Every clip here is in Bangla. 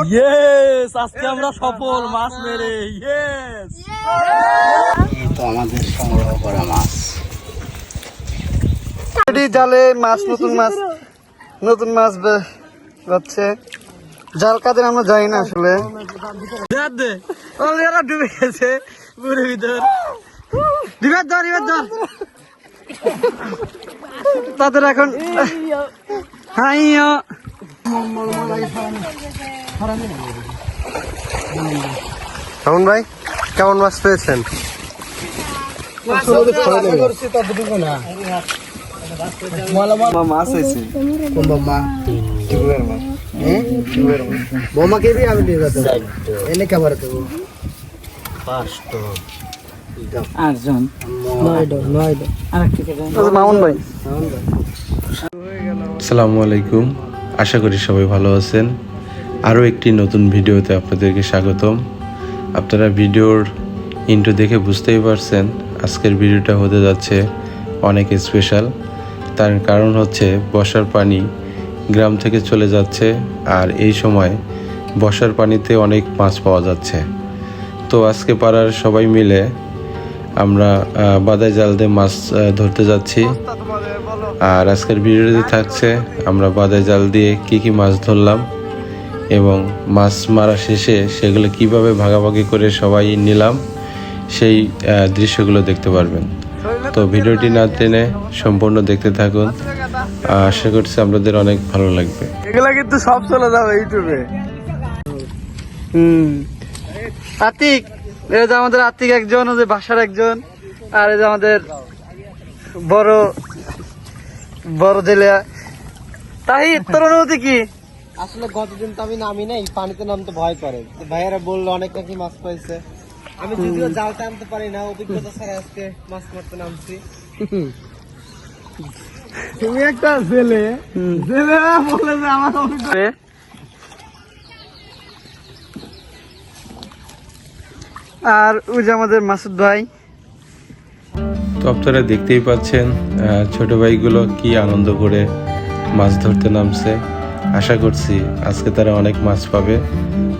ইয়েস, আজকে আমরা সফল মাছ মেরে। ইয়েস, এই তো আমাদের সংগ্রহ করা মাছ। জালে মাছ, নতুন মাছ যাচ্ছে। জাল কাদের আমরা যাই না আসলে। ডুবে গেছে পুরের ভিতর। রিভার ধর তাদের এখন রামন ভাই, কেমন মাছ পেয়েছেন? মাছ আছে বোমাকে দিয়ে আমি নিয়ে যেতে এনে খাবার দেবো। মামুন ভাই, আসসালামু আলাইকুম, আশা করি সবাই ভালো আছেন। আরও একটি নতুন ভিডিওতে আপনাদেরকে স্বাগতম। আপনারা ভিডিওর ইন্ট্রো দেখে বুঝতেই পারছেন আজকের ভিডিওটা হতে যাচ্ছে অনেক স্পেশাল। তার কারণ হচ্ছে বর্ষার পানি গ্রাম থেকে চলে যাচ্ছে, আর এই সময় বর্ষার পানিতে অনেক মাছ পাওয়া যাচ্ছে। তো আজকে পাড়ার সবাই মিলে আমরা বাদাই জাল দিয়ে মাছ ধরতে যাচ্ছি। আর আজকের ভিডিওতে থাকছে আমরা বাদাই জাল দিয়ে কি মাছ ধরলাম এবং মাছ মারা শেষে সেগুলো কিভাবে ভাগাভাগি করে সবাই নিলাম, সেই দৃশ্যগুলো দেখতে পারবেন। তো ভিডিওটি না টেনে সম্পূর্ণ দেখতে থাকুন, আশা করছি আপনাদের অনেক ভালো লাগবে। এগুলা কিন্তু সব চলে যাবে ইউটিউবে। আতিক, এই যে আমাদের আতিক একজন, ওই যে বাসার একজন, আর এই যে আমাদের বড় জেলে তাহিদ। তোর অনুভূতি কি? আসলে গতদিন তো আমি নামি নাই, পানিতে নামতে ভয় করে। ভাইয়ারা বললো অনেক নাকি মাছ পাইছে। আমি যদিও জালটা আনতে পারি না, অভিজ্ঞতা ছাড়া আজকে মাছ মারতে নামছি। তুমি একটা জেলে বলে যে আমার অভিজ্ঞতা। আর ওই যে আমাদের মাসুদ ভাই। তো আপনারা দেখতেই পাচ্ছেন ছোট ভাইগুলো কি আনন্দ করে মাছ ধরতে নামছে। আশা করছি আজকে তারা অনেক মাছ পাবে।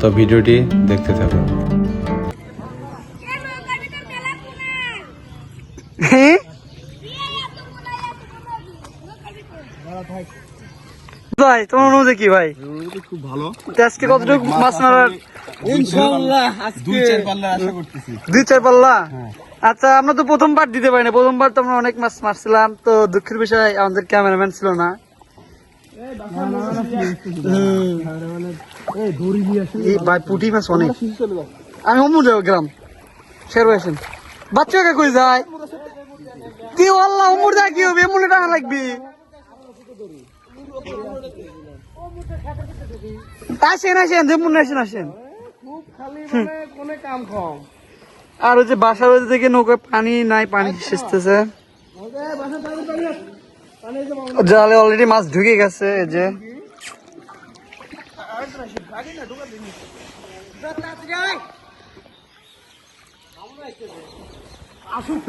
তো ভিডিওটি দেখতে থাকুন। ভাই, তোমার অনুভূতি কি ভাই? খুব ভালো। আজকে কতটুকু মাছ মারার? ইনশাআল্লাহ আজকে 2-4 পাল্লা আশা করতেছি। 2-4 পাল্লা? আচ্ছা, আমরা তো প্রথমবার দিতে পারি না। প্রথমবার তো আমরা অনেক মাছ মারছিলাম। তো দুঃখের বিষয় আমাদের ক্যামেরাম্যান ছিল না। ভাই পুঁটি মাছ অনেক। আমি অমুল গ্রাম শের হয়েছেন বাচ্চাকে কই যায় কি আল্লাহ অমুর যায় কি হবে? এমন টাকা লাগবে। আসেন যেমন আসেন। আর ওই যে বাসার ওই থেকে নৌকায় পানি নাই, পানি সেচতেছে। জালে অলরেডি মাছ ঢুকে গেছে। এই যে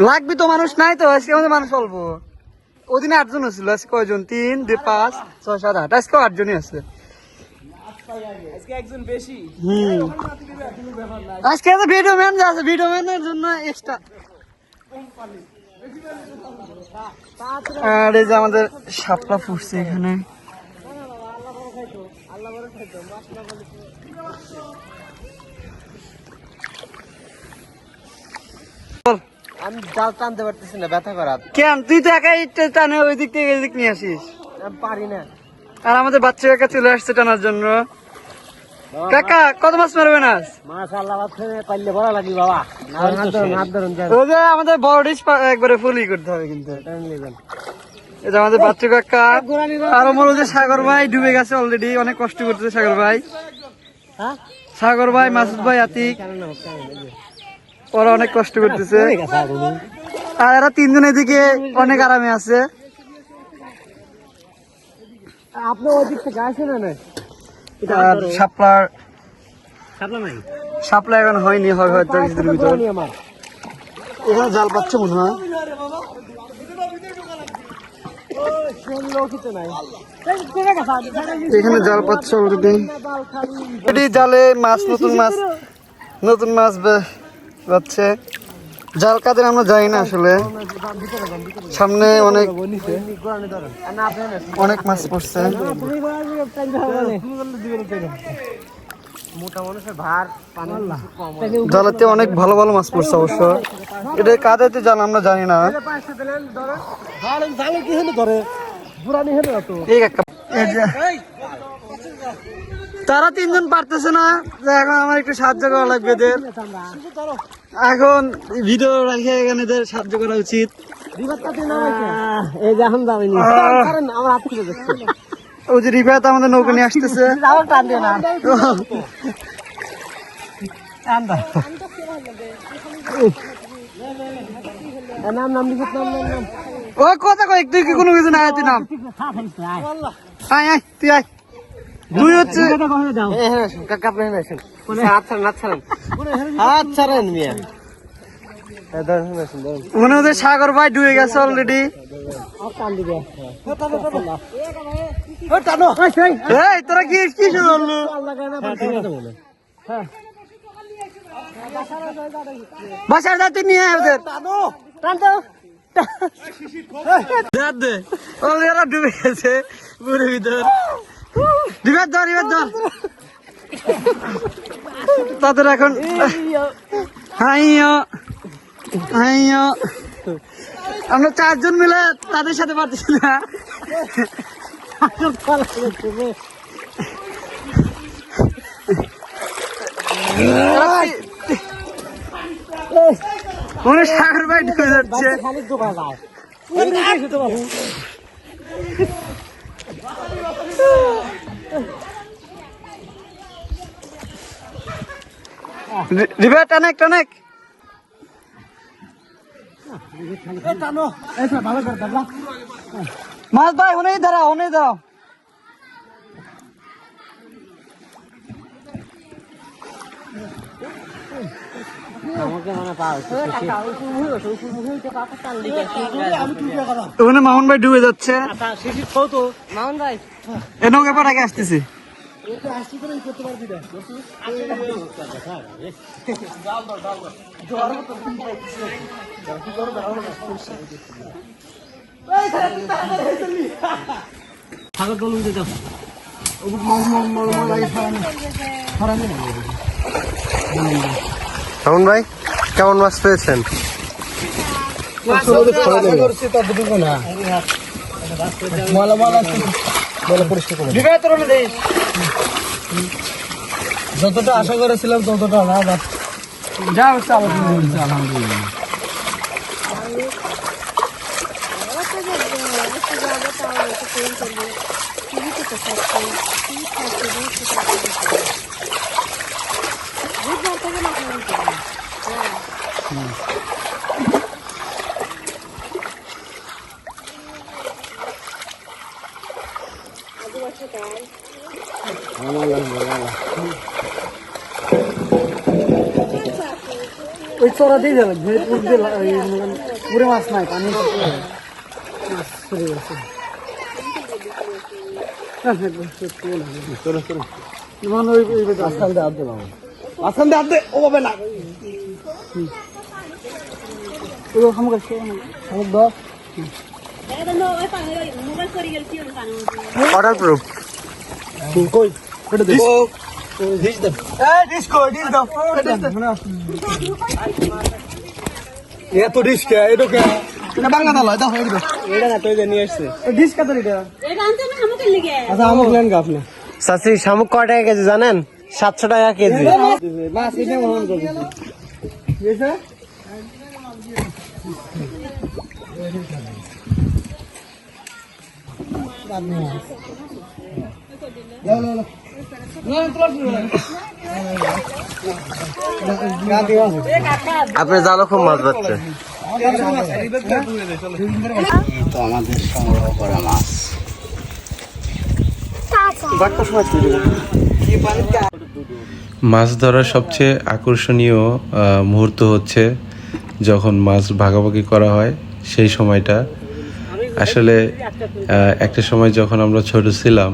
লাগবে তো, মানুষ নাই তো আজকে। আমাদের মানুষ অল্প। ওদিনে 8 জন ছিল, আজকে কয়জন? 3, 2, 5, 6, 7, 8। আজকে 8 জনই আছে। আজকে ভিডিও ম্যান আছে, ভিডিও ম্যানের জন্য এক্সট্রা। আর এই যে আমাদের শাপলা ফুটছে এখানে। আমি জাল টানতে পারতেছি না, ব্যথা করা। কেন? তুই তো একাই টানে ওই দিক থেকে এদিক নিয়ে আসিস। আমি পারি না। আর আমাদের বাচ্চা কাকা চলে আসছে টানার জন্য। কাকা, কত মাছ মারবেন আজ? মাশাআল্লাহ, পাইলে বড় লাগি বাবা। ওই যে আমাদের বড় ডিশ একবারে ফুলই করতে হবে কিন্তু। এই যে আমাদের বাচ্চা কাকা। আর আমার ওই যে সাগর ভাই ডুবে গেছে অলরেডি। অনেক কষ্ট করতেছে সাগর ভাই, মাসুদ ভাই, আতিক। ওরা অনেক কষ্ট করতেছে। আর এরা 3 জন এদিকে অনেক আরামে আছে। আপনি ওই দিক থেকে আসেন না? আর শাপলা এখন হয়নি, হয়তো কিছুদিন ভিতর। এখানে জাল পাচ্ছে মনে হয়। এখানে জাল পাচ্ছে অলরেডি জালে মাছ নতুন মাছ পাচ্ছে। জাল কাদের আমরা যাই না আসলে, সামনে অনেক মাছ পড়ছে। জালেতে অনেক ভালো ভালো মাছ পড়ছে অবশ্য। এটা কাদেরতে জাল আমরা জানি না। তারা তিনজন পারতেছে না, এখন আমার একটু সাহায্য করা লাগবে এদের। এখন ভিডিও রাখে এখানে এদের সাহায্য করা উচিত। ওই যে রিফাত আমাদের নৌকা নিয়ে আসতেছে। ও কথা কয়, তুই কি কোনো কিছু না, তুই নাম আয় আয়, তুই আয়। দুই হচ্ছে মনে হচ্ছে সাগর ভাই ডুবে গেছে অলরেডি। তোরা কি কি শুনলু? বাসার যাতে নিয়ে আয় ওদের। ওরা ডুবে গেছে পুরো ভিতর। রিভার ধর তাদের এখন আমরা চারজন মিলে তাদের সাথে পারতেছি না। মনে সাগর ভাই ঢুকে যাচ্ছে। রিভার টানেক মাছ ভাই ওনেই দাঁড়াও। ওখানে মামুন ভাই ডুবে যাচ্ছে। এ নৌকা পাঠাকে আসতেছি। মামুন ভাই কেমন মাছ পেয়েছেন? যতটা আশা করেছিলাম ততটা না, যা হচ্ছে আলহামদুলিল্লাহ। ওই চড়া দিয়ে যাবে পুরে মাছ নাই, পানি অর্ডার প্রুফ এত ডিস্ক এটা বাংলা না লয়, দেখো এটা না তুই নিয়ে আসছে ডিস্ক কত এটা? আচ্ছা আমুক নেন গা আপনি। চাচি শামুক কয় টাকা কেজি জানেন? 700 টাকা কেজি। মাছ এটা মনে করবে বুঝছে? আপনি জানো খুব মাছ পাচ্ছে। তো আমাদের সংগ্রহ করা মাছ মাছ ধরার সবচেয়ে আকর্ষণীয় মুহূর্ত হচ্ছে যখন মাছ ভাগাভাগি করা হয় সেই সময়টা। আসলে একটা সময় যখন আমরা ছোট ছিলাম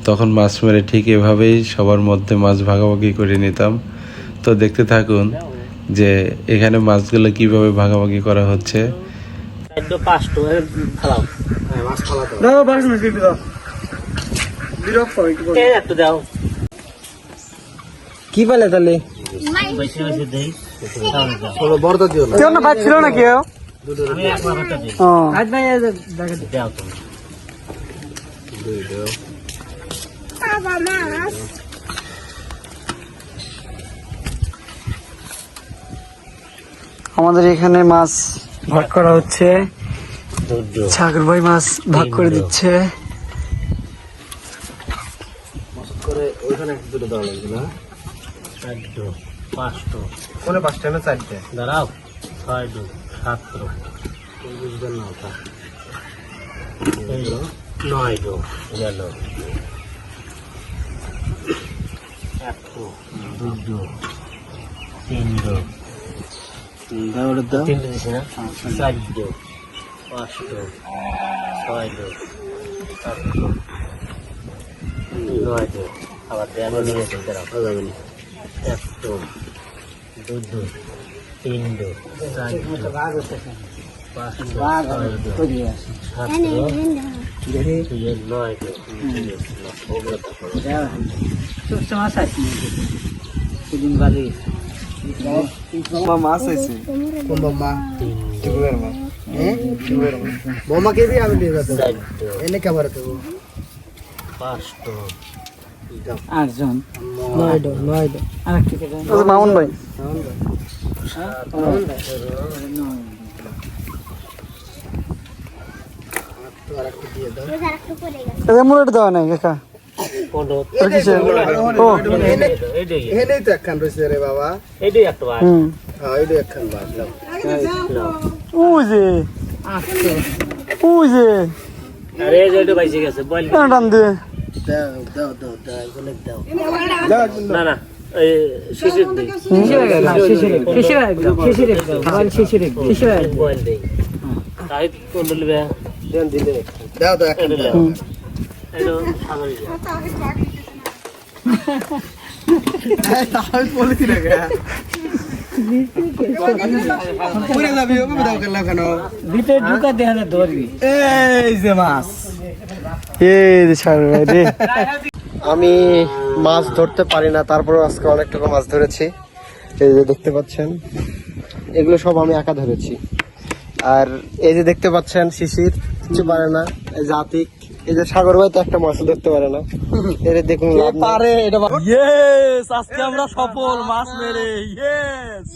তখন মাছ মেরে ঠিক এভাবেই সবার মধ্যে মাছ ভাগাভাগি করে নিতাম। তো দেখতে থাকুন যে এখানে মাছগুলো কিভাবে ভাগাভাগি করা হচ্ছে। দাও বাস না কি দাও বিরক্ত হয় একটু দাও কি বলে তাহলে বর্দা দিও না কেউ না ভাই ছিল না কেউ ও আজ ভাই দাও তুমি আমাদের এখানে মাছ ভাগ করা হচ্ছে, সাগর ভাই মাছ ভাগ করে দিচ্ছে। ওইখানে দুটো দেওয়া লাগবে না? 4 5 কোনে 5টা না 4টে? দাঁড়াও 6 7 বুঝবেন না ওটা। 9 গেল 1 2 3 দাও ওটা দাও। 3 দিছি না 4 5 6 7 9 আবার দেয়ালে নিয়ে চলতে রাখো যাবে না। 1 2 3 4 মাছ আছে কোন মামা টিকুয়ার মা হ্যাঁ টিকুয়ার মা মামা কে भी আমি নিয়ে যেতে এনে খাবার দেব 8জন 9 আর কি করে মামুন ভাই মুলেট দেওয়া নাই কাকা এনে তো একখান রয়েছে রে বাবা হ্যাঁ এইটা একখান বাদ লাও ওই যে আরে যেটা বাইসে গেছে বল টান দিয়ে দাও এগুলো দাও না না এই শিশির দে শিশির বল দে তাই কোন বলবে দেন দিলে দাও একখান দাও এলো সাগরে তাহলে বলেছি না গা পুরো যাবি ওকে দাও কেন কেন ভিতরে ঢুকা দেখানে ধরবি এই যে মাছ এই যে সাগর ভাই রে আমি মাছ ধরতে পারি না, তারপরে আজকে অনেকটুকু মাছ ধরেছি। এই যে দেখতে পাচ্ছেন এগুলো সব আমি একা ধরেছি। আর এই যে দেখতে পাচ্ছেন শিশির কিছু পারে না, এই যে আতিক, এই যে সাগর ভাই তো একটা মাছ ধরতে পারে না। এর দেখুন পারে এটা ইয়েস আজকে আমরা সফল মাছ মেরে ইয়েস